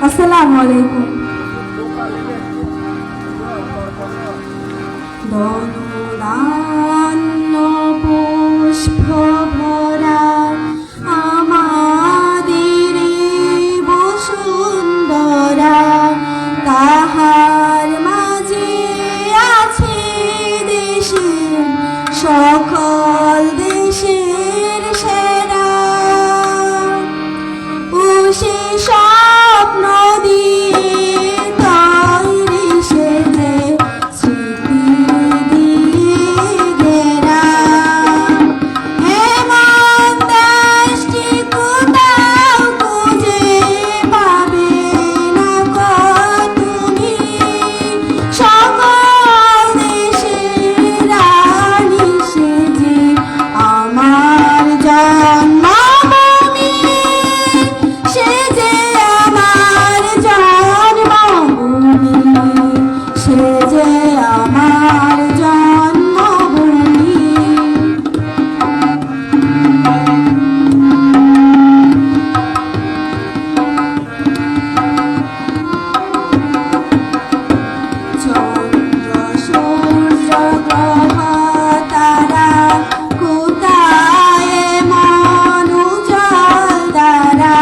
আসসালামু আলাইকুম। দনদান্য পুষ্প ভরা আমাদের বসুন্ধরা, তাহার মাঝে আছে দেশের সকল দেশের সেরা। ও সে স্বপ্ন দিয়ে তৈরি সেজে স্মৃতি দিয়ে ঘেরা। এমন দেশটি কোথাও খুঁজে পাবে না গো তুমি, সকল দেশের রানী সেজে আমার জন্মভূমি, সেজে আমার জন্মভূমি, সেজে আমার জন্মভূমি। চন্দ্র সূর্য গ্রহ তারা কোথায় মন উজ্জ্বল তারা,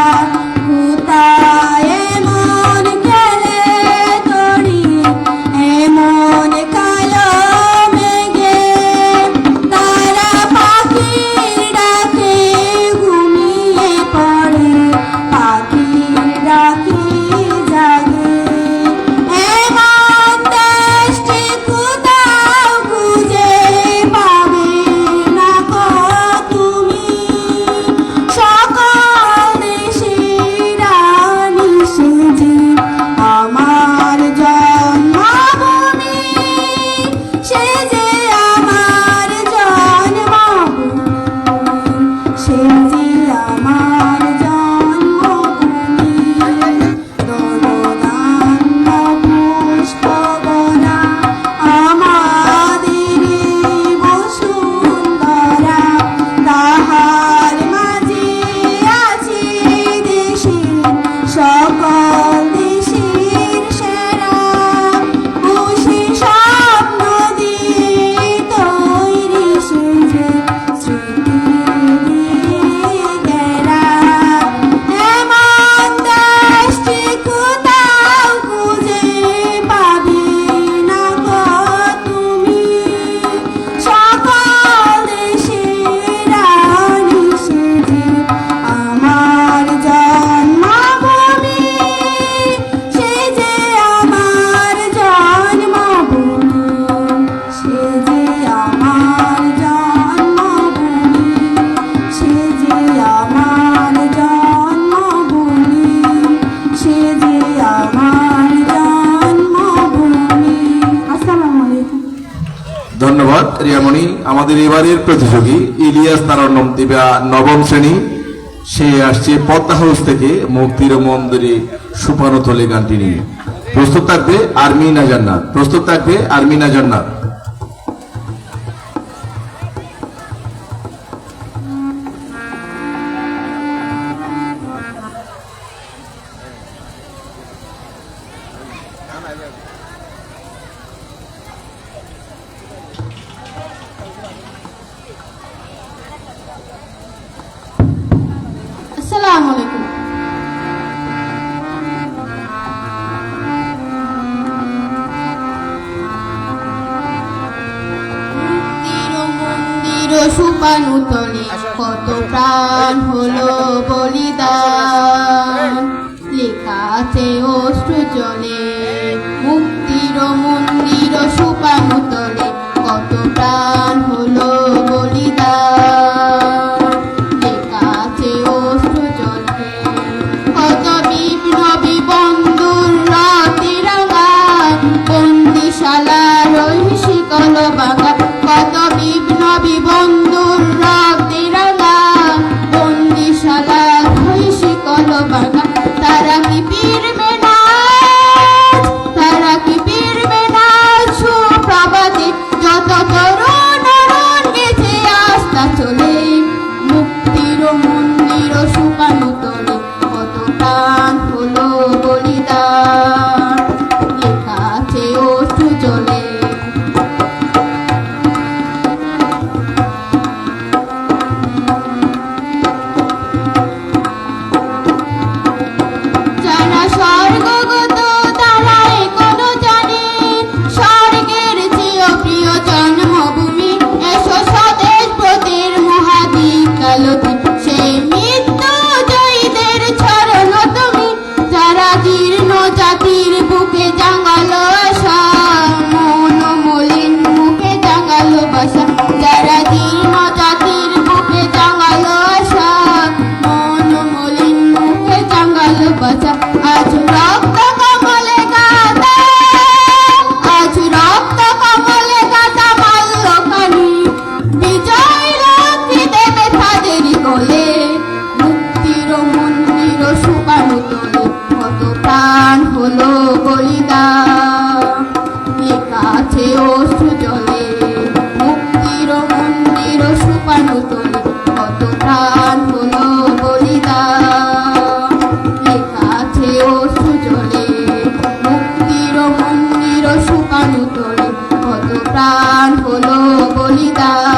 কোথায় মন খেলে তরি এমন কালো মেঘে, তারা পাখির ডাকে ঘুমিয়ে পড়ে, পাখির ডাকে জাগে। এমন দেশটি কোথাও খুঁজে পাবে না গো তুমি, সকল দেশের রানী সেজে আমার জন্মভূমি, সেজে আমার জন্মভূমি, সেজে আমার জন্মভূমি। দনদান্য পুষ্প ভরা আমাদের বসুন্ধরা, তাহার মাঝে আছে দেশের সকল দেশের সেরা। ও সে স্বপ্ন দিয়ে তৈরি সেজে স্মৃতি দিয়ে ঘেরা। এমন দেশটি কোথাও খুঁজে পাবে না গো তুমি, সকল দেশের রানী সেজে আমার জন্মভূমি, সেজে আমার জন্মভূমি, সেজে আমার জন্মভূমি, সেজে আমার জন্মভূমি, সেজে আমার জন্মভূমি। আসসালামু আলাইকুম। ধন্যবাদ রিয়ামণি। আমাদের এবারের প্রতিযোগী ইলিয়াস তারান্নম দিবা নবম শ্রেণী, সে আসছে পদ্মা হাউস থেকে মুক্তির মন্দিরে সুপানতলে গানটি নিয়ে। প্রস্তুত থাকবে আরমিনা জান্নাত, প্রস্তুত থাকবে আরমিনা জান্নাত। আসসালামু আলাইকুম। মন্দির সুপানুতলে কত প্রাণ হলো বলিদান, লেখা আছে অশ্রু জলে। মুক্তির মন্দির সুপানুতলে কত প্রাণ হলো বলিদান, লেখা আছে অশ্রু জলে। কত বিপ্লবী বন্ধুর রাতিরাঙা বন্দিশালার ওই শিকল বাঁকা, কত বিপ্লবী বন্ধুর রাতিরাঙা বন্দিশালার ওই শিকল বাঁকা। তারা কি ফিরবে না, তারা কি ফিরবে না সুপ্রভা প্রাণ হলো বলিদান